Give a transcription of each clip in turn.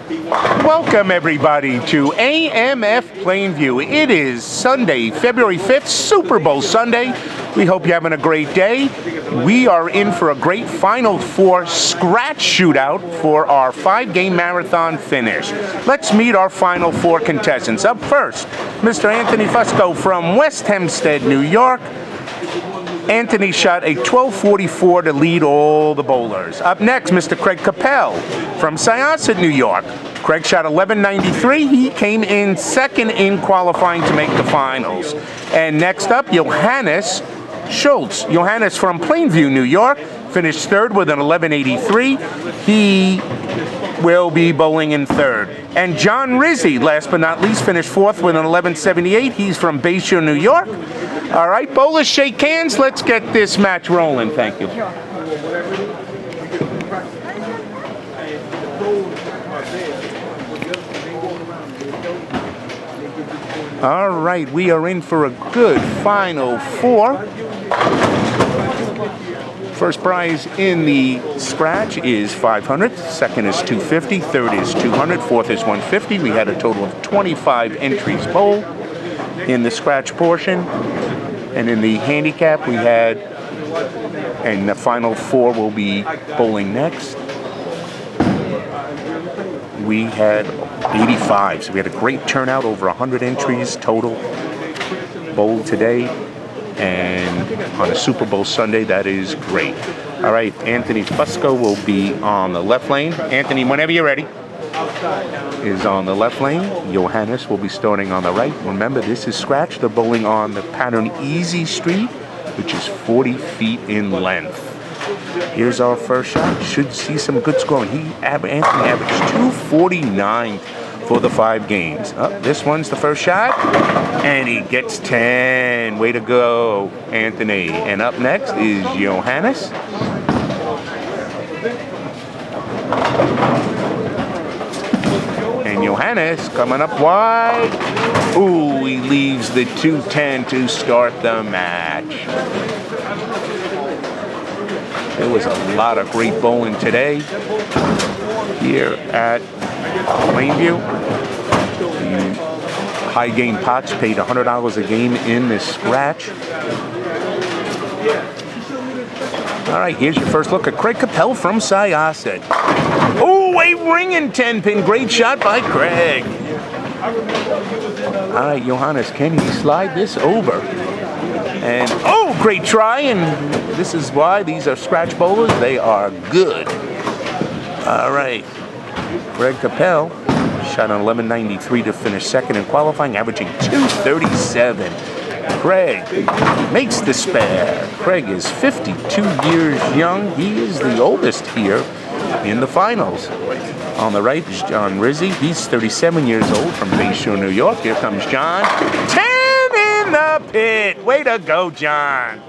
Welcome everybody to AMF Plainview. It is Sunday, February 5th, Super Bowl Sunday. We hope you're having a great day. We are in for a great Final Four scratch shootout for our 5-game marathon finish. Let's meet our Final Four contestants. Up first, Mr. Anthony Fusco from West Hempstead, New York. Anthony shot a 12:44 to lead all the bowlers. Up next, Mr. Craig Koppell from Syosset, New York. Craig shot 11:93. He came in second in qualifying to make the finals. And next up, Johannes Schulz. Johannes from Plainview, New York, finished third with an 11:83. He will be bowling in third. And John Rizzi, last but not least, finished fourth with an 11:78. He's from Bayshore, New York. All right, bowlers, shake hands. Let's get this match rolling. Thank you. All right, we are in for a good Final Four. First prize in the scratch is $500. Second is $250. Third is $200. Fourth is $150. We had a total of 25 entries bowled in the scratch portion. And in the handicap we had, and the Final Four will be bowling next. We had 85, so we had a great turnout, over 100 entries total bowled today. And on a Super Bowl Sunday, that is great. All right, Anthony Fusco will be on the left lane. Anthony, whenever you're ready, is on the left lane. Johannes will be starting on the right. Remember, this is scratch. They're bowling on the pattern Easy Street, which is 40 feet in length. Here's our first shot. Should see some good scoring. Anthony averaged 249 for the 5 games. This one's the first shot, and he gets 10. Way to go, Anthony. And up next is Johannes. And Johannes coming up wide. Ooh, he leaves the 210 to start the match. There was a lot of great bowling today here at Plainview. The high game pots paid $100 a game in this scratch. All right, here's your first look at Craig Koppell from Syosset. Oh, a ringing 10-pin. Great shot by Craig. All right, Johannes, can he slide this over? And, oh, great try. And this is why these are scratch bowlers. They are good. All right, Craig Koppell shot an 11:93 to finish second in qualifying, averaging 237. Craig makes the spare. Craig is 52 years young. He is the oldest here in the finals. On the right is John Rizzi. He's 37 years old from Bayshore, New York. Here comes John. 10 in the pit. Way to go, John.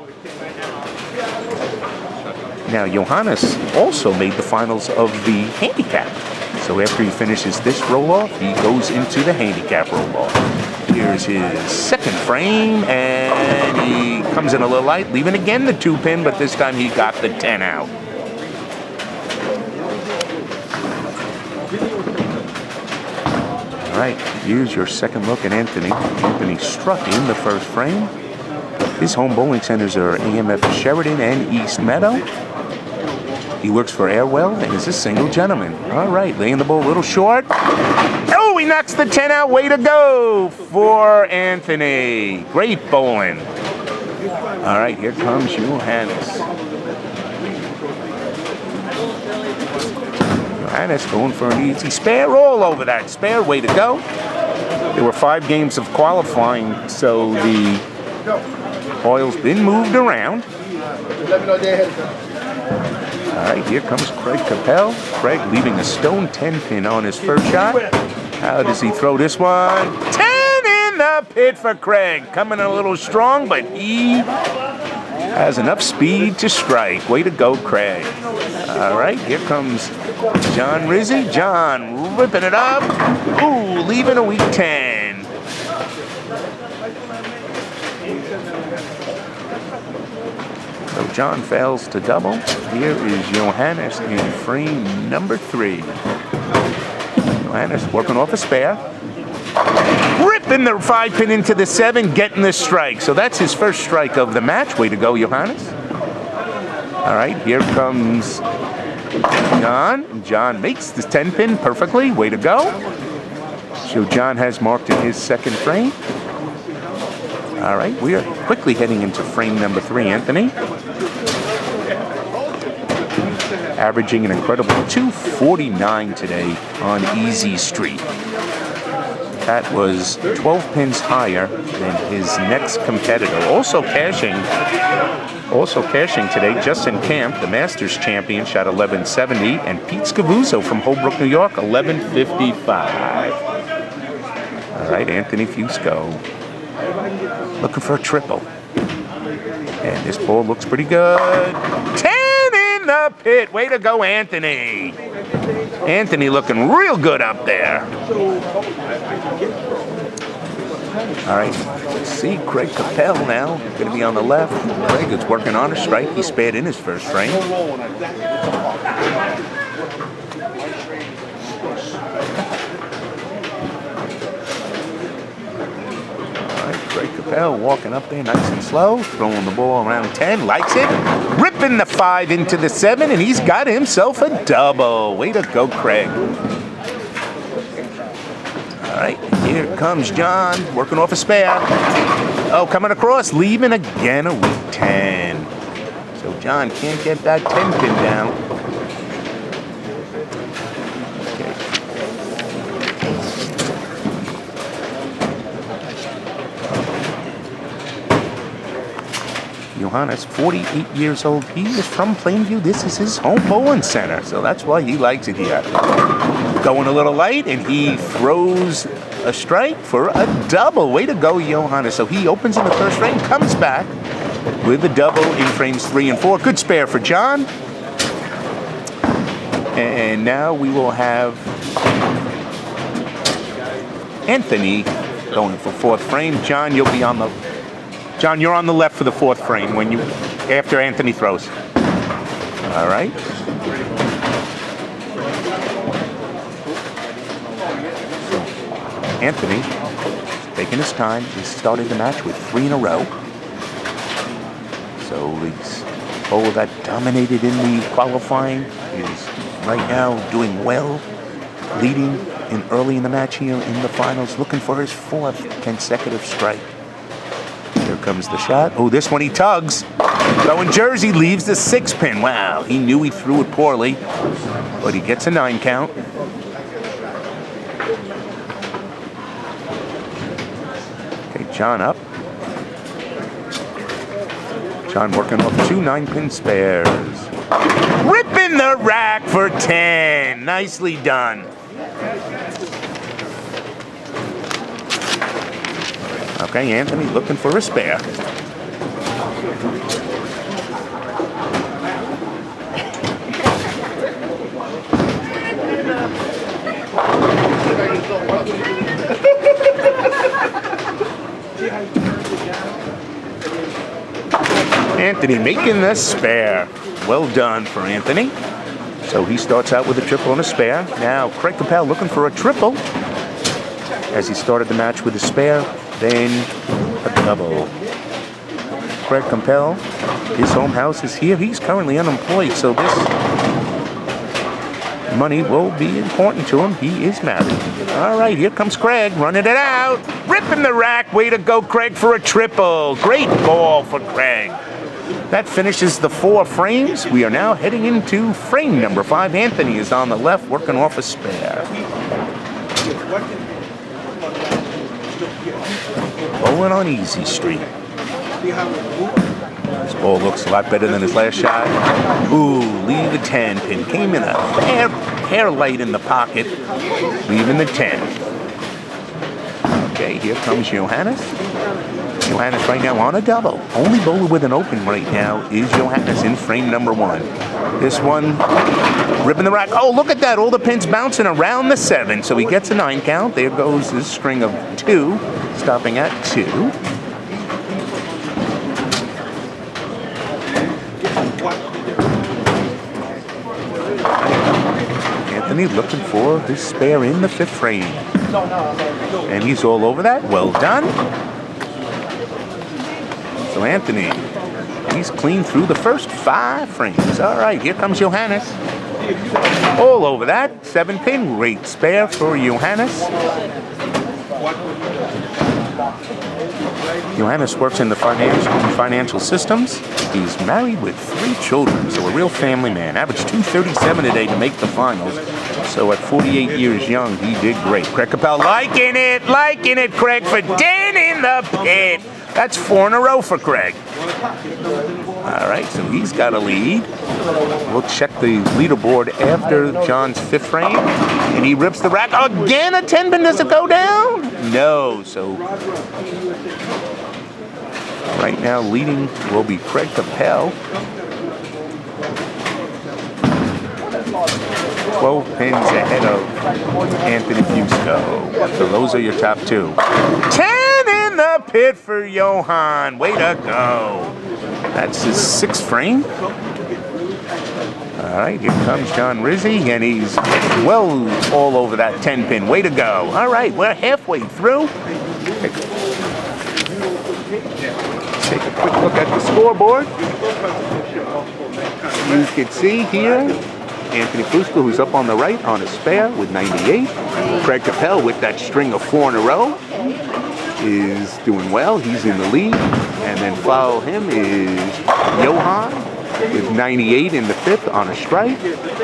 Now, Johannes also made the finals of the handicap. So after he finishes this roll-off, he goes into the handicap roll-off. Here's his second frame, and he comes in a little light, leaving again the 2-pin, but this time he got the 10 out. All right, here's your second look at Anthony. Anthony struck in the first frame. His home bowling centers are AMF Sheridan and East Meadow. He works for Airwell and is a single gentleman. All right, laying the ball a little short. Oh, he knocks the 10 out. Way to go for Anthony. Great bowling. All right, here comes Johannes. Johannes going for an easy spare. All over that spare. Way to go. There were 5 games of qualifying, so the oil's been moved around. All right, here comes Craig Koppell. Craig leaving a stone 10-pin on his first shot. How does he throw this one? 10 in the pit for Craig. Coming a little strong, but he has enough speed to strike. Way to go, Craig. All right, here comes John Rizzi. John ripping it up. Ooh, leaving a weak 10. So John fails to double. Here is Johannes in frame number 3. Johannes working off a spare. Ripping the 5-pin into the 7, getting the strike. So that's his first strike of the match. Way to go, Johannes. All right, here comes John. John makes the 10-pin perfectly. Way to go. So John has marked in his second frame. All right, we are quickly heading into frame number 3, Anthony. Averaging an incredible 249 today on Easy Street. That was 12 pins higher than his next competitor. Also cashing today, Justin Camp, the Masters champion, shot 1170, and Pete Scavuzzo from Holbrook, New York, 1155. All right, Anthony Fusco looking for a triple. And this ball looks pretty good. 10 in the pit. Way to go, Anthony. Anthony looking real good up there. All right, let's see Craig Koppell now. Going to be on the left. Craig is working on a strike. He spared in his first frame. Craig Koppell walking up there nice and slow, throwing the ball around 10, likes it, ripping the 5 into the 7, and he's got himself a double. Way to go, Craig. All right, here comes John, working off a spare. Oh, coming across, leaving again a weak 10. So John can't get that 10 pin down. Johannes, 48 years old. He is from Plainview. This is his home bowling center, so that's why he likes it here. Going a little light, and he throws a strike for a double. Way to go, Johannes. So he opens in the first frame, comes back with a double in frames 3 and 4. Good spare for John. And now we will have Anthony going for 4th frame. John, you'll be on the... John, you're on the left for the 4th frame after Anthony throws. All right. So Anthony is taking his time. He started the match with 3 in a row. So he's bowler that dominated in the qualifying is right now doing well, leading in early in the match here in the finals, looking for his 4th consecutive strike. Here comes the shot. Oh, this one he tugs. Going Jersey, leaves the 6-pin. Wow, he knew he threw it poorly, but he gets a 9 count. Okay, John up. John working off 2 9-pin spares. Ripping the rack for 10. Nicely done. Okay, Anthony looking for a spare. Anthony making the spare. Well done for Anthony. So he starts out with a triple and a spare. Now Craig Koppell looking for a triple as he started the match with a spare. Then a double. Craig Koppell, his home house is here. He's currently unemployed, so this money will be important to him. He is married. All right, here comes Craig, running it out. Ripping the rack. Way to go, Craig, for a triple. Great ball for Craig. That finishes the 4 frames. We are now heading into frame number 5. Anthony is on the left, working off a spare. Bowling on Easy Street. This ball looks a lot better than his last shot. Ooh, leave the 10 pin. Came in a hair light in the pocket, leaving the 10. Okay, here comes Johannes. Johannes right now on a double. Only bowler with an open right now is Johannes in frame number 1. This one, ripping the rack. Oh, look at that. All the pins bouncing around the 7. So he gets a 9 count. There goes his string of 2, stopping at 2. Anthony looking for his spare in the 5th frame. And he's all over that. Well done. So Anthony, he's clean through the first 5 frames. All right, here comes Johannes. All over that. 7-pin, great spare for Johannes. Johannes works in the financial systems. He's married with 3 children, so a real family man. Averaged 237 today to make the finals. So at 48 years young, he did great. Craig Koppell liking it, Craig, for 10 in the pit. That's 4 in a row for Craig. All right, so he's got a lead. We'll check the leaderboard after John's 5th frame, and he rips the rack. Again, a 10-pin. Does it go down? No, so right now leading will be Craig Koppell. 12 pins ahead of Anthony Fusco. So those are your top 2. 10 in the pit for Johan. Way to go. That's his 6th frame. All right, here comes John Rizzi, and he's well all over that 10-pin. Way to go. All right, we're halfway through. Take a quick look at the scoreboard. You can see here Anthony Fusco, who's up on the right on a spare with 98. Craig Koppell with that string of 4 in a row is doing well. He's in the lead. And then follow him is Johan with 98 in the 5th on a strike.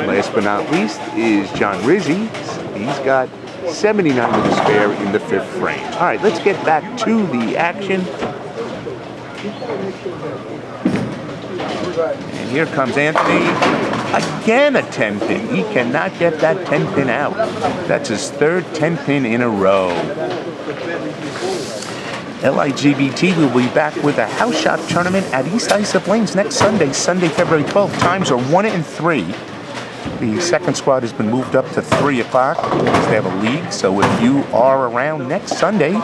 Last but not least is John Rizzi. He's got 79 with a spare in the 5th frame. All right, let's get back to the action. And here comes Anthony. Again a 10-pin. He cannot get that 10-pin out. That's his 3rd 10-pin in a row. LIGBT will be back with a house shot tournament at East Islip Lanes next Sunday, February 12th. Times are 1 and 3. The 2nd squad has been moved up to 3 o'clock because they have a league. So if you are around next Sunday,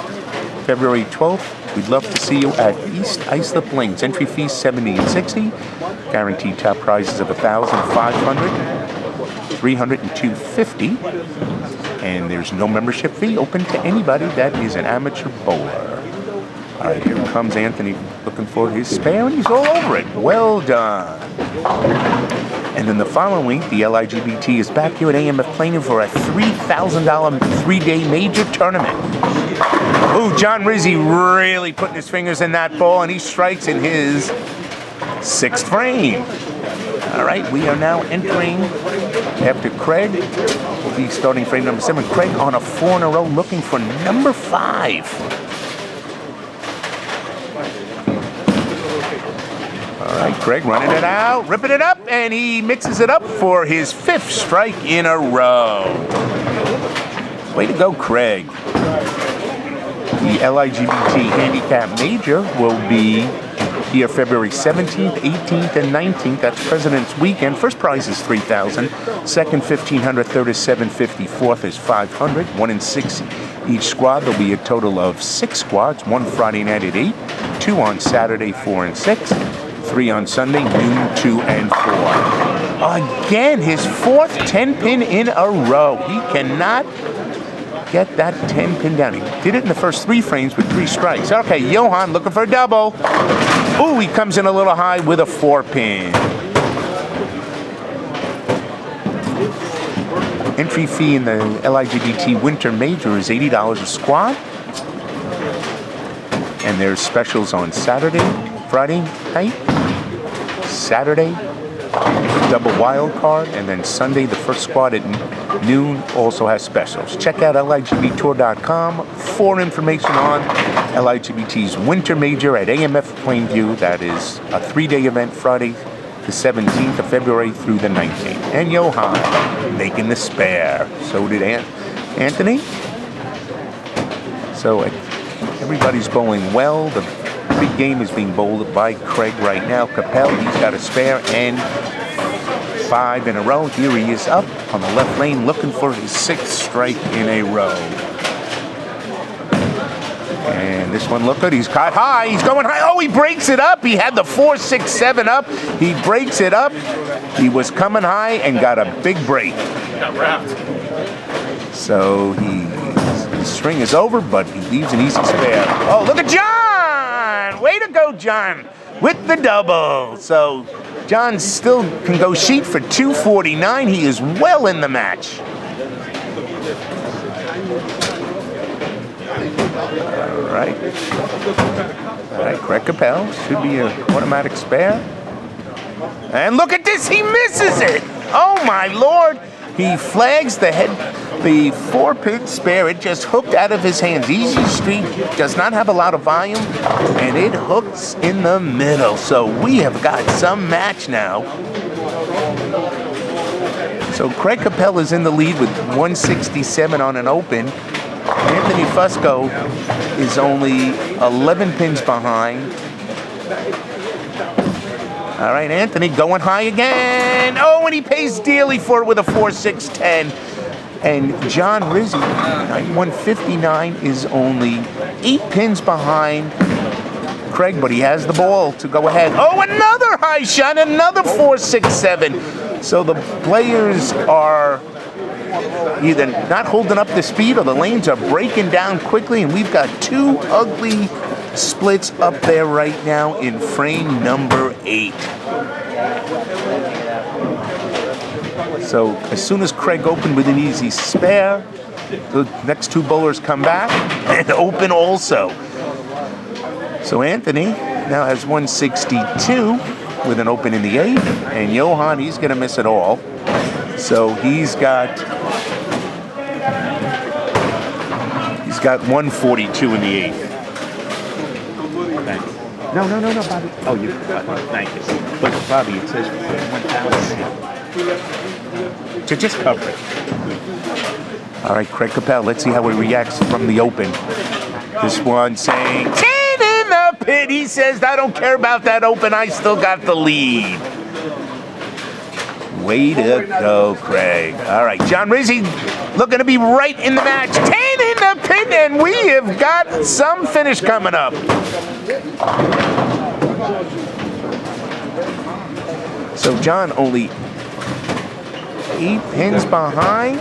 February 12th, we'd love to see you at East Islip Lanes. Entry fees $70 and $60. Guaranteed top prizes of $1,500, $300, and $250. And there's no membership fee, open to anybody that is an amateur bowler. All right, here comes Anthony looking for his spare, and he's all over it. Well done. And then the following week, the LIGBT is back here at AMF Plainview for a $3,000 3-day major tournament. Ooh, John Rizzi really putting his fingers in that ball, and he strikes in his 6th frame. All right, we are now entering after Craig. We'll be starting frame number 7. Craig on a 4 in a row looking for number 5. All right, Craig running it out, ripping it up, and he mixes it up for his 5th strike in a row. Way to go, Craig. The LIGBT Handicap Major will be here February 17th, 18th, and 19th. That's President's Weekend. First prize is $3,000. Second, $1,500. Third is $750. Fourth is $500. 1 and 6 each squad. There'll be a total of 6 squads. 1 Friday night at 8. 2 on Saturday, 4 and 6. 3 on Sunday, noon, 2 and 4. Again, his 4th 10-pin in a row. He cannot get that 10-pin down. He did it in the first 3 frames with 3 strikes. Okay, Johan looking for a double. Ooh, he comes in a little high with a 4-pin. Entry fee in the LIGBT Winter Major is $80 a squad. And there's specials on Saturday, Friday night, Saturday, double wild card, and then Sunday, the first squad at noon also has specials. Check out LIGBTour.com for information on LIGBT's Winter Major at AMF Plainview. That is a 3-day event, Friday the 17th of February through the 19th. And Johan making the spare. So did Anthony. So everybody's bowling well. The big game is being bowled by Craig right now. Koppell, he's got a spare and 5 in a row. Here he is up on the left lane looking for his 6th strike in a row. And this one, look good. He's caught high. He's going high. Oh, he breaks it up. He had the 4, 6, 7 up. He breaks it up. He was coming high and got a big break. Got wrapped. So his string is over, but he leaves an easy spare. Oh, look at John! Way to go, John, with the double. So John still can go sheet for 249. He is well in the match. All right, Craig Koppell should be an automatic spare. And look at this, he misses it! Oh my Lord! He flags the 4-pin spare. It just hooked out of his hands. Easy Street does not have a lot of volume, and it hooks in the middle. So we have got some match now. So Craig Koppell is in the lead with 167 on an open. Anthony Fusco is only 11 pins behind. All right, Anthony going high again. Oh, and he pays dearly for it with a 4-6-10. And John Rizzi, 159, is only 8 pins behind Craig, but he has the ball to go ahead. Oh, another high shot, another 4-6-7. So the players are either not holding up the speed or the lanes are breaking down quickly, and we've got 2 ugly splits up there right now in frame number 8. So as soon as Craig opened with an easy spare, the next 2 bowlers come back and open also. So Anthony now has 162 with an open in the 8th, and Johan, he's going to miss it all. So he's got 142 in the 8th. Thank you. No, Bobby. Oh, you. Thank you. But Bobby, it says 1,000. To just cover it. All right, Craig Koppell. Let's see how he reacts from the open. This one saying 10 in the pit. He says, "I don't care about that open. I still got the lead." Way to go, Craig. All right, John Rizzi looking to be right in the match. 10 in the pit, and we have got some finish coming up. So John only 8 pins behind.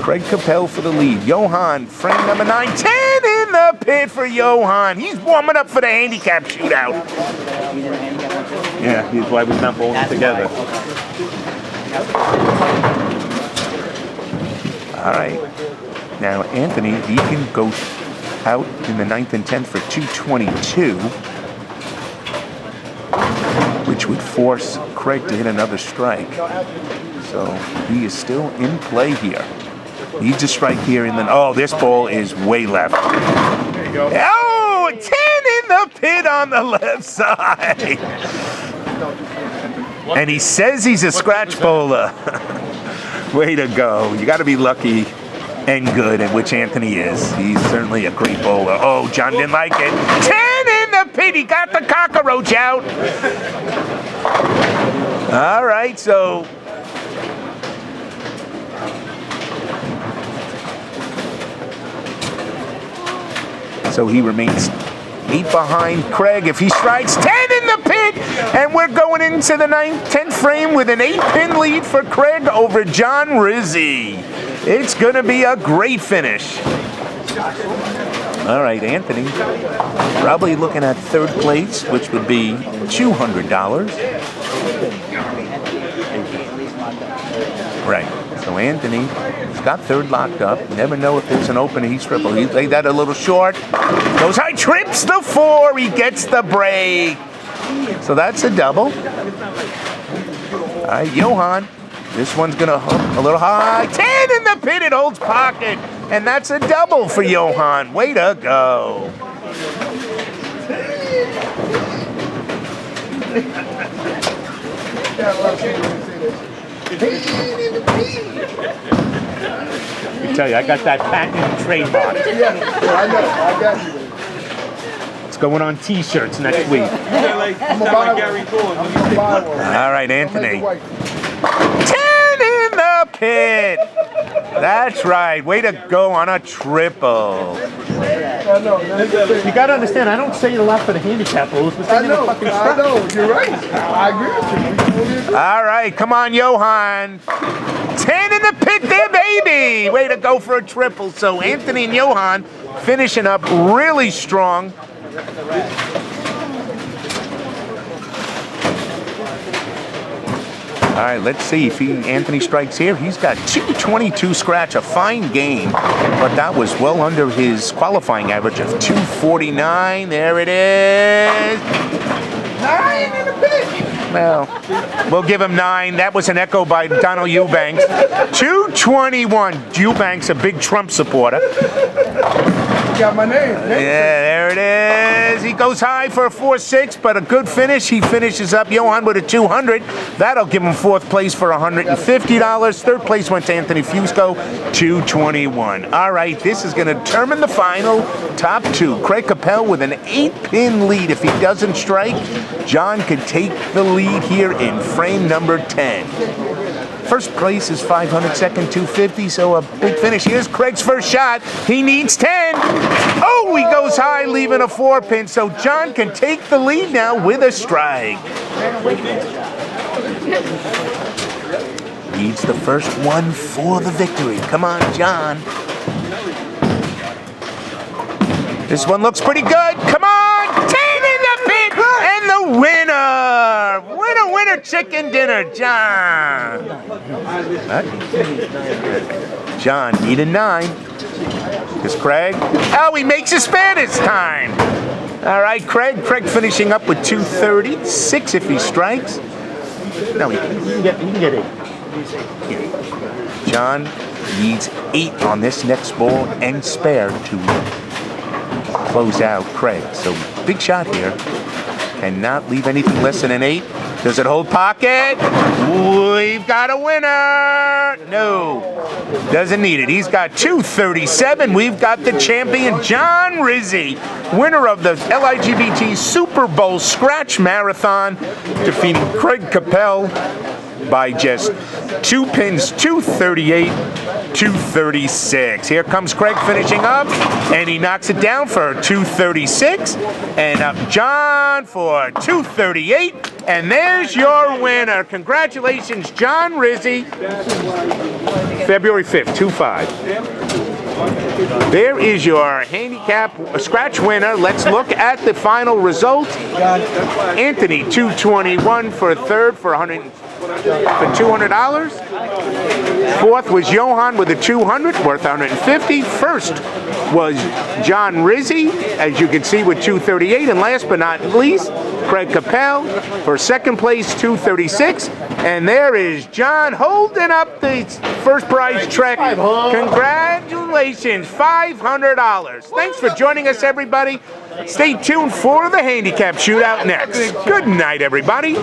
Craig Koppell for the lead. Johan, frame number 9. 10 in the pit for Johan. He's warming up for the handicap shootout. Yeah, he's why we're not bowling together. All right. Now, Anthony, he can go out in the 9th and 10th for 222, which would force Craig to hit another strike. So he is still in play here. Needs a strike here, and then, oh, this ball is way left. There you go. Oh, 10 in the pit on the left side. And he says he's a scratch bowler. Way to go. You got to be lucky and good, at which Anthony is. He's certainly a great bowler. Oh, John didn't like it. 10 in the pit. He got the cockroach out. All right, so he remains 8 behind Craig. If he strikes, 10 in the pit, and we're going into the 9th, 10th frame with an 8-pin lead for Craig over John Rizzi. It's going to be a great finish. All right, Anthony, probably looking at 3rd place, which would be $200. Right. So Anthony has got 3rd locked up. Never know if there's an open. He's triple. He laid that a little short. Goes high, trips the 4. He gets the break. So that's a double. All right, Johan. This one's going to hook a little high. 10 in the pit. It holds pocket. And that's a double for Johan. Way to go. I tell you, I got that patent and trademark. Yeah, I know. I got you. It's going on T-shirts next week. I'm gonna buy one. All right, Anthony. 10 in the pit. That's right. Way to go on a triple. You gotta understand, I don't say it a lot for the handicap rules, but I know, you're right. I agree with you. All right, come on, Johan. 10 in the pit there, baby. Way to go for a triple. So Anthony and Johan finishing up really strong. All right, let's see if Anthony strikes here. He's got 222 scratch, a fine game, but that was well under his qualifying average of 249. There it is. 9 in the pit. Well, we'll give him 9. That was an echo by Donald Eubanks. 221. Eubanks, a big Trump supporter. You got my name. Yeah, there it is. He goes high for a 4-6, but a good finish. He finishes up Johan with a 200. That'll give him 4th place for $150. 3rd place went to Anthony Fusco, 221. All right, this is going to determine the final top 2. Craig Koppell with an 8-pin lead. If he doesn't strike, John could take the lead here in frame number 10. First place is 500, second 250, so a big finish. Here's Craig's first shot. He needs 10. Oh, he goes high, leaving a 4-pin, so John can take the lead now with a strike. Needs the first one for the victory. Come on, John. This one looks pretty good. Come on, 10 in the pit, and the winner. Winner, chicken dinner, John. John needed 9. Because Craig, oh, he makes a Spanish time. All right, Craig finishing up with 236 if he strikes. No, he can get 8. John needs 8 on this next ball and spare to close out Craig. So big shot here. Cannot leave anything less than an 8. Does it hold pocket? We've got a winner. No, doesn't need it. He's got 237. We've got the champion, John Rizzi, winner of the LIGBT Super Bowl Scratch Marathon, defeating Craig Koppell by just 2 pins, 238, 236. Here comes Craig finishing up, and he knocks it down for 236, and up John for 238, and there's your winner. Congratulations, John Rizzi. February 5th, 2-5. There is your handicap scratch winner. Let's look at the final result. Anthony, 221 for 3rd for $200. 4th was Johan with a 200, worth $150. 1st was John Rizzi, as you can see, with 238. And last but not least, Craig Koppell for 2nd place, 236. And there is John holding up the first prize check. Congratulations, $500. Thanks for joining us, everybody. Stay tuned for the handicap shootout next. Good night, everybody.